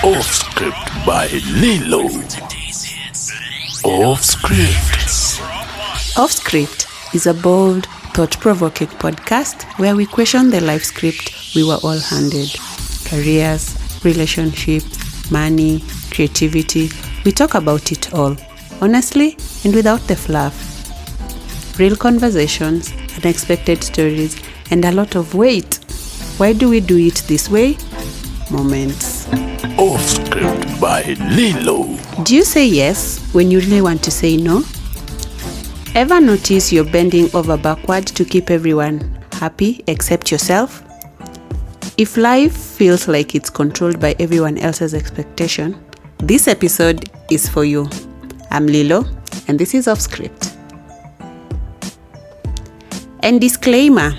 Off Script by Lilo. Off Script. Off Script is a bold, thought-provoking podcast where we question the life script we were all handed. Careers, relationship, money, creativity. We talk about it all, honestly and without the fluff. Real conversations, unexpected stories, and a lot of wait. Why do we do it this way? Moments. Off Script by Lilo. Do you say yes when you really want to say no? Ever notice you're bending over backward to keep everyone happy except yourself? If life feels like it's controlled by everyone else's expectation, this episode is for you. I'm Lilo, and this is Off Script. And disclaimer,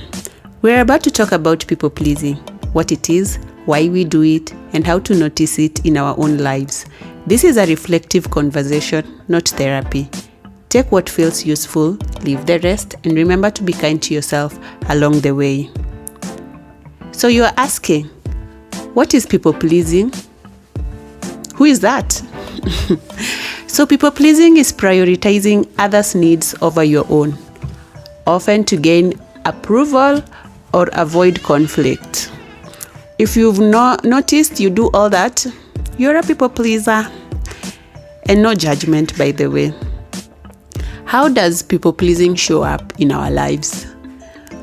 we're about to talk about people pleasing, what it is, why we do it, and how to notice it in our own lives. This is a reflective conversation, not therapy. Take what feels useful, leave the rest, and remember to be kind to yourself along the way. So you are asking, what is people pleasing? Who is that? So people pleasing is prioritizing others' needs over your own, often to gain approval or avoid conflict. If you've not noticed you do all that, you're a people pleaser. And no judgment, by the way. How does people pleasing show up in our lives?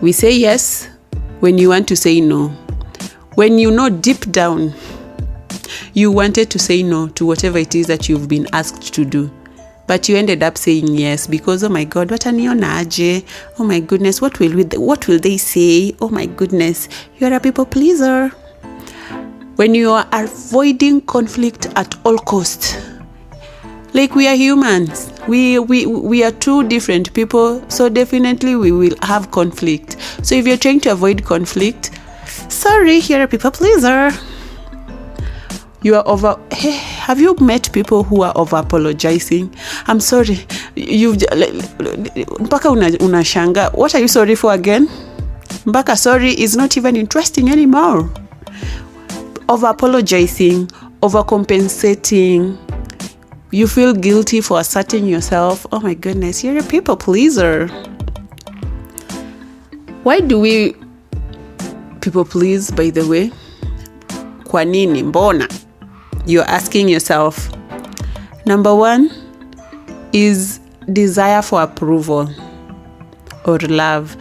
We say yes when you want to say no. When you know deep down you wanted to say no to whatever it is that you've been asked to do, but you ended up saying yes because, oh my God, watanionaje? Oh my goodness, what will they say? Oh my goodness, you're a people pleaser. When you are avoiding conflict at all costs, like we are humans, we are two different people, so definitely we will have conflict. So if you're trying to avoid conflict, sorry, you're a people pleaser. You are have you met people who are over apologizing? I'm sorry. Mpaka unashanga. What are you sorry for again? Mpaka sorry is not even interesting anymore. Over apologizing, over compensating. You feel guilty for asserting yourself. Oh my goodness, you're a people pleaser. Why do we people please, by the way? Kwa nini? Mbona? You're asking yourself. Number one is desire for approval or love.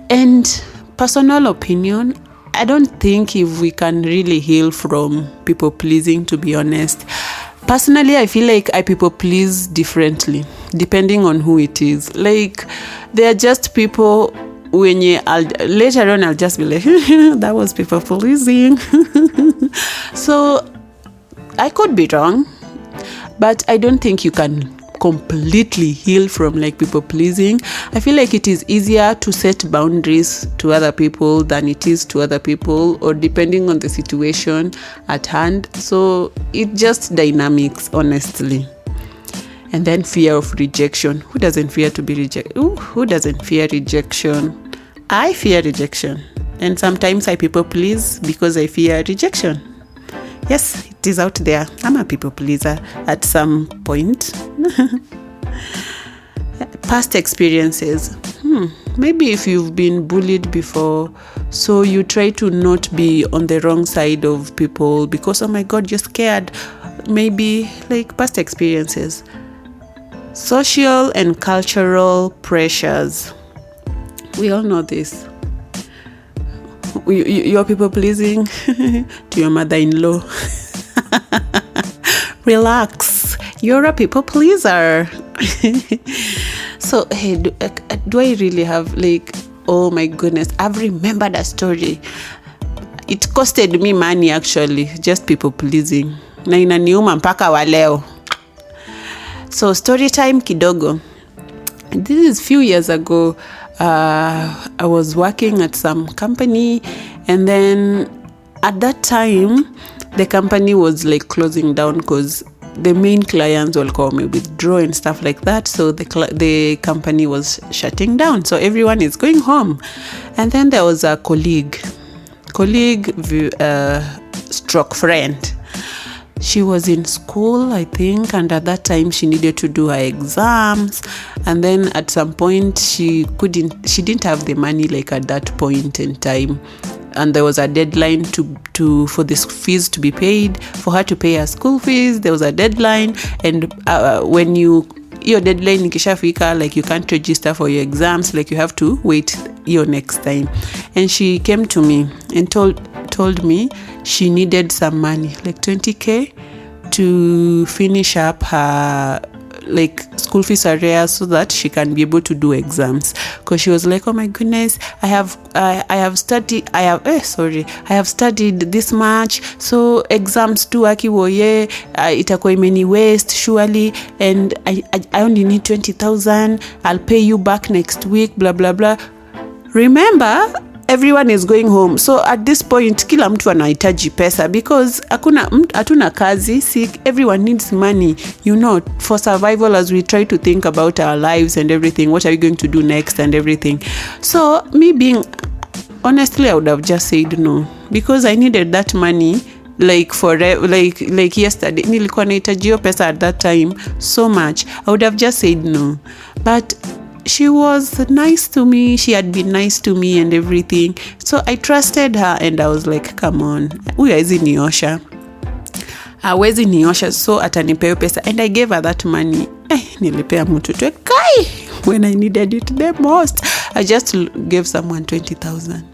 And personal opinion, I don't think if we can really heal from people pleasing, to be honest. Personally, I feel like I people please differently, depending on who it is. Like, they're just people later on I'll just be like, that was people pleasing. So I could be wrong, but I don't think you can completely heal from like people pleasing. I feel like it is easier to set boundaries to other people than it is to other people, or depending on the situation at hand. So it just dynamics, honestly. And then fear of rejection. Who doesn't fear to be rejected? Who doesn't fear rejection? I fear rejection. And sometimes I people please because I fear rejection. Yes, it is out there. I'm a people pleaser at some point. Past experiences. Maybe if you've been bullied before, so you try to not be on the wrong side of people because, oh my God, you're scared. Maybe like past experiences. Social and cultural pressures. We all know this. You're people pleasing to your mother-in-law. Relax. You're a people pleaser. So, hey, do I really have like, oh my goodness, I've remembered a story. It costed me money actually, just people pleasing. Na inaniuma mpaka wa leo. So, story time kidogo. This is few years ago. I was working at some company, and then at that time the company was like closing down because the main clients will come and withdraw and stuff like that. So the company was shutting down. So everyone is going home. And then there was a colleague, stroke friend. she was in school, I think, and at that time she needed to do her exams, and then at some point she didn't have the money, like at that point in time, and there was a deadline for this fees to be paid, for her to pay her school fees. There was a deadline, and when your deadline ikishafika, like you can't register for your exams, like you have to wait your next time. And she came to me and told me she needed some money, like 20k, to finish up her like school fees arrears so that she can be able to do exams, because she was like, oh my goodness, I have studied this much, so exams too akiwoye itakuwa imeni waste surely, and I only need 20,000, I'll pay you back next week, blah blah blah. Remember, everyone is going home, so at this point kila mtu anahitaji pesa, because hatuna kazi, everyone needs money, for survival, as we try to think about our lives and everything, what are we going to do next and everything. So me being honestly, I would have just said no, because I needed that money like like yesterday. Nilikuwa nahitaji hiyo pesa at that time so much. I would have just said no, but she was nice to me. She had been nice to me and everything. So I trusted her, and I was like, come on, huyu hawezi niosha, so atanipea pesa. And I gave her that money. Nilipea mtu kai when I needed it the most. I just gave someone 20,000.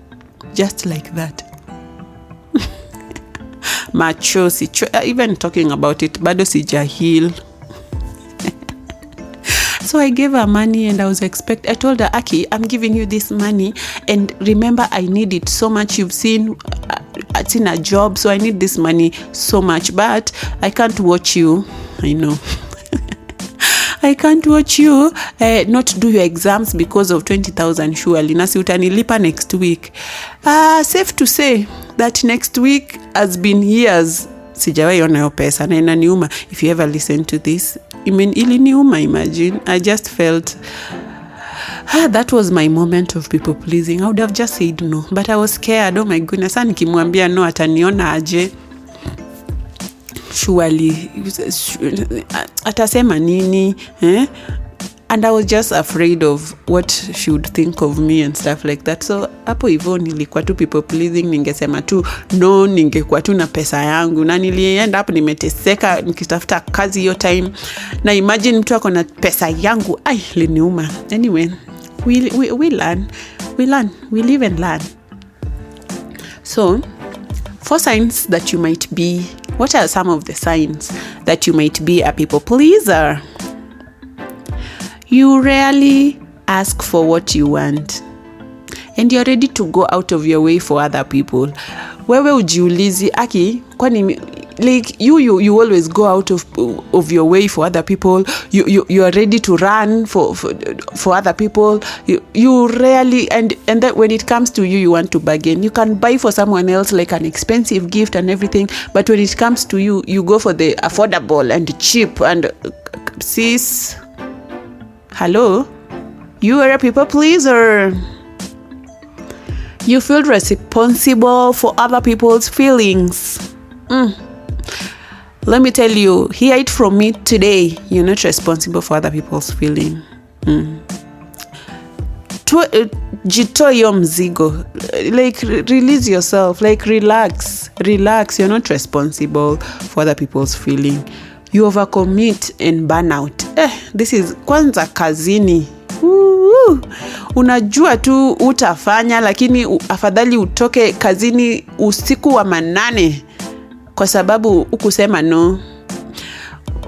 Just like that. Machozi. Even talking about it, bado sijahil. So I gave her money, and I told her, Aki, I'm giving you this money, and remember, I need it so much. You've seen a job, so I need this money so much, but I can't watch you. I know. I can't watch you not do your exams because of 20,000 surely. Nasi utanilipa next week. Safe to say that next week has been years. Sijawahi ona hiyo pesa na inaniuma. If you ever listen to this, iliniuma, imagine. I just felt that was my moment of people pleasing. I would have just said no, but I was scared. Oh my goodness, nikimwambia no ataniona aje? Surely atasema nini? And I was just afraid of what she would think of me and stuff like that. So hapo hivyo nilikuwa tu people pleasing, ningesema tu no, ningekuwa tu na pesa yangu, na nilienda hapo nimeteseka nikitafuta kazi hiyo time, na imagine mtu ako na pesa yangu, liniuma. Anyway, we learn, we live and learn. So what are some of the signs that you might be a people pleaser? You rarely ask for what you want, and you're ready to go out of your way for other people. Wewe ujiulizi, Aki, kwani like you always go out of your way for other people. You are ready to run for other people. You rarely, and that when it comes to you want to bargain. You can buy for someone else like an expensive gift and everything, but when it comes to you go for the affordable and cheap. And sis, hello, you are a people pleaser. You feel responsible for other people's feelings. Let me tell you, hear it from me today. You're not responsible for other people's feelings. Jitoe hiyo mzigo. Like, release yourself. Like, relax. You're not responsible for other people's feeling. You overcommit and burn out. This is kwanza kazini. Unajua tu utafanya, lakini afadhali utoke kazini usiku wa manane kwa sababu ukusema no.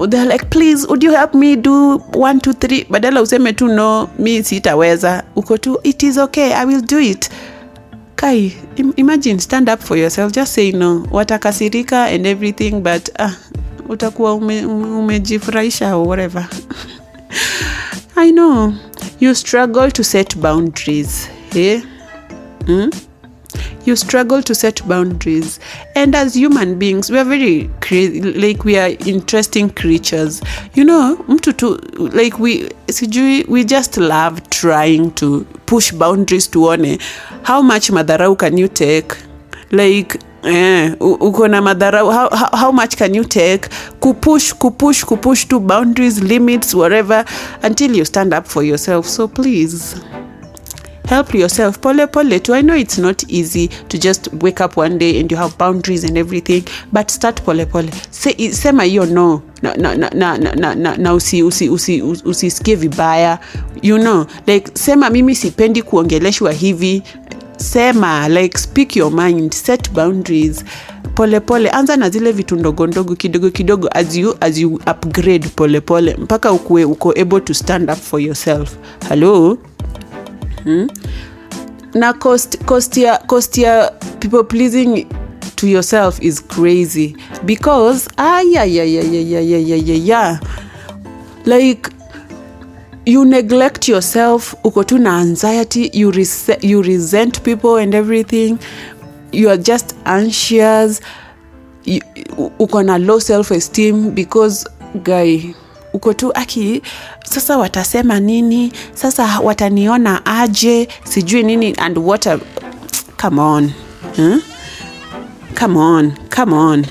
They're like, please, would you help me do 1, 2, 3? Badala useme tu no, mi sitaweza. Uko tu, it is okay, I will do it. Kai, imagine, stand up for yourself. Just say no. Watakasirika and everything, but utakuwa umejifurahisha or whatever. I know. You struggle to set boundaries. You struggle to set boundaries. And as human beings, we are very crazy, like we are interesting creatures. Mtu tu, like we just love trying to push boundaries tuone how much madharau can you take. Like, uko na madharau. How much can you take? Kupush to boundaries, limits, whatever, until you stand up for yourself. So please help yourself. Pole too. I know it's not easy to just wake up one day and you have boundaries and everything, but start pole. Sema hiyo no na usisikie vibaya, like sema mimi sipendi kuongeleshwa hivi. Sema, like, speak your mind, set boundaries. Pole anza na zile vitu ndogo kidogo as you upgrade pole mpaka uko able to stand up for yourself. Hello. Na cost ya people pleasing to yourself is crazy, because like you neglect yourself, uko tu na anxiety, you resent people and everything, you are just anxious, uko na low self esteem because guy uko tu sasa watasema nini, sasa wataniona aje, sijui nini, and come on. Come on.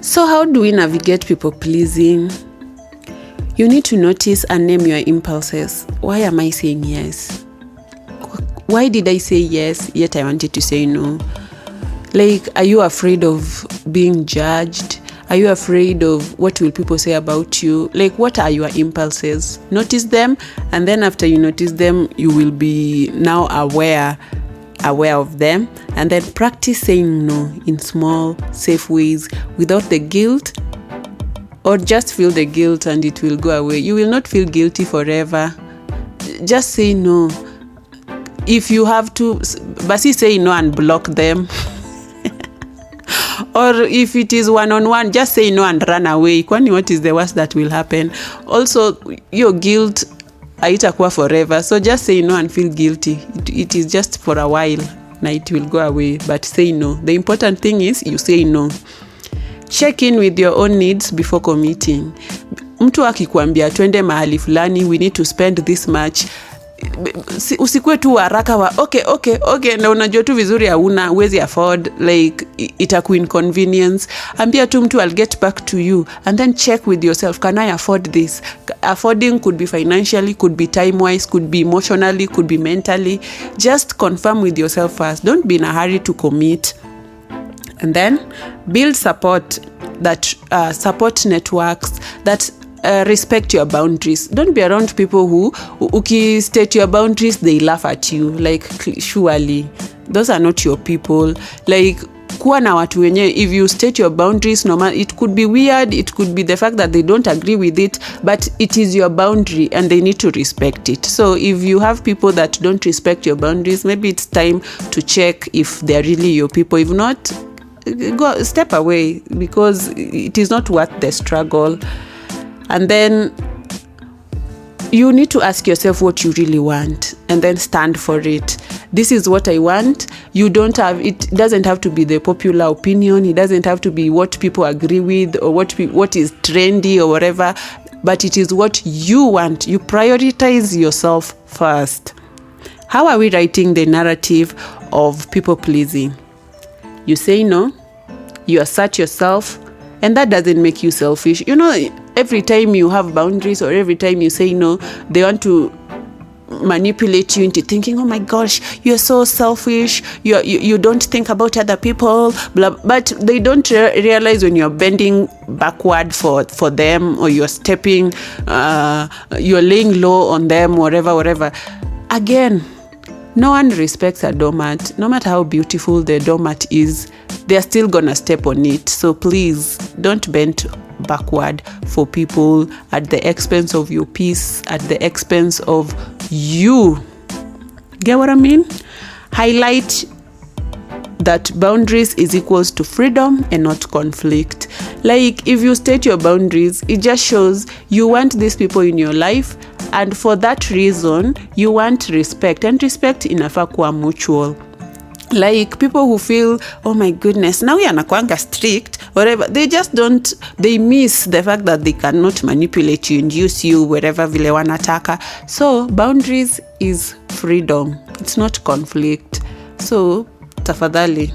So how do we navigate people pleasing? You need to notice and name your impulses. Why am I saying yes? Why did I say yes, yet I wanted to say no? Like, are you afraid of being judged? Are you afraid of what will people say about you? Like, what are your impulses? Notice them, and then after you notice them, you will be now aware of them, and then practice saying no in small, safe ways without the guilt, or just feel the guilt and it will go away. You will not feel guilty forever. Just say no. If you have to, basi say no and block them. Or if it is one-on-one, just say no and run away. Kwani what is the worst that will happen? Also, your guilt haitakuwa forever. So just say no and feel guilty. It is just for a while. Now it will go away. But say no. The important thing is you say no. Check in with your own needs before committing. Mtu akikuambia twende mahali fulani, we need to spend this much, usikue tu haraka wa okay, na unajua tu vizuri hauna, uwezi afford, like itaku inconvenience. Ambia tu mtu, I'll get back to you, and then check with yourself, can I afford this? Affording could be financially, could be time wise, could be emotionally, could be mentally. Just confirm with yourself first. Don't be in a hurry to commit. And then build support networks that respect your boundaries. Don't be around people who state your boundaries, they laugh at you. Like, surely those are not your people. Like, kuwa na watu wenye, if you state your boundaries, no matter, it could be weird, it could be the fact that they don't agree with it, but it is your boundary and they need to respect it. So if you have people that don't respect your boundaries, maybe it's time to check if they're really your people. If not, go step away, because it is not worth the struggle. And then you need to ask yourself what you really want, and then stand for it. This is what I want. It doesn't have to be the popular opinion. It doesn't have to be what people agree with, or what is trendy or whatever, but it is what you want. You prioritize yourself first. How are we writing the narrative of people pleasing? You say no, you assert yourself, and that doesn't make you selfish. Every time you have boundaries, or every time you say no, they want to manipulate you into thinking, oh my gosh, you're so selfish, you don't think about other people, blah. But they don't realize when you're bending backward for them, or you're stepping, you're laying low on them, whatever. Again, no one respects a doormat. No matter how beautiful the doormat is, they're still gonna step on it. So please don't bend backward for people at the expense of your peace, at the expense of you. Get what I mean? Highlight that boundaries is equals to freedom and not conflict. Like, if you state your boundaries, it just shows you want these people in your life, and for that reason you want respect, and respect inafaa kuwa mutual. Like, people who feel, oh my goodness, now we are nakwanga strict, whatever, they miss the fact that they cannot manipulate you and use you wherever vile wanataka. So boundaries is freedom, it's not conflict. So tafadhali,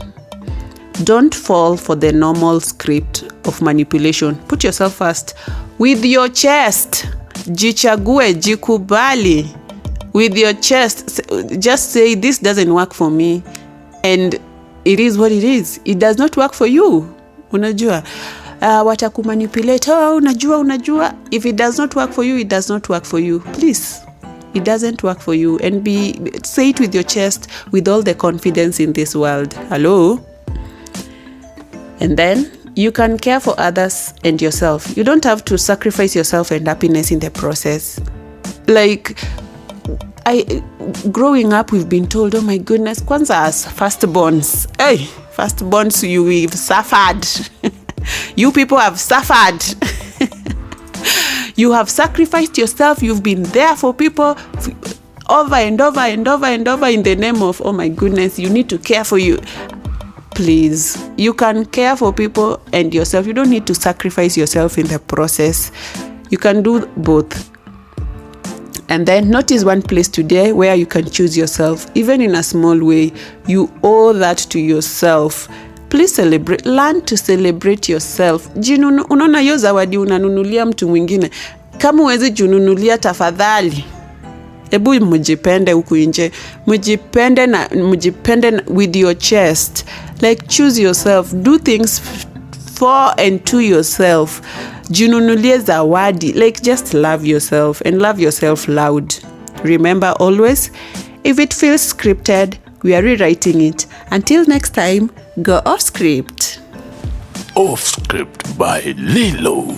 don't fall for the normal script of manipulation. Put yourself first. With your chest, jichague, jikubali. With your chest, just say, this doesn't work for me. And it is what it is. It does not work for you. Unajua. Watakumanipulate. Oh, unajua. If it does not work for you, it does not work for you. Please. It doesn't work for you. And say it with your chest, with all the confidence in this world. Hello? And then you can care for others and yourself. You don't have to sacrifice yourself and happiness in the process. Like, growing up, we've been told, oh my goodness, kwanza as firstborns. Hey, firstborns, we've suffered. You people have suffered. You have sacrificed yourself. You've been there for people over and over and over and over in the name of, oh my goodness, you need to care for you. Please, you can care for people and yourself. You don't need to sacrifice yourself in the process. You can do both. And then notice one place today where you can choose yourself. Even in a small way, you owe that to yourself. Please celebrate. Learn to celebrate yourself. Unaona hiyo zawadi unanunulia mtu mwingine. Kama uwezi jununulia, tafadhali, ebu mjipende huku nje. Mjipende with your chest. Like, choose yourself. Do things for and to yourself. Jununulie zawadi. Like, just love yourself and love yourself loud. Remember always, if it feels scripted, we are rewriting it. Until next time, go off script. Off script by Lilo.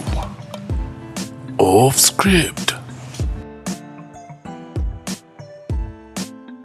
Off script.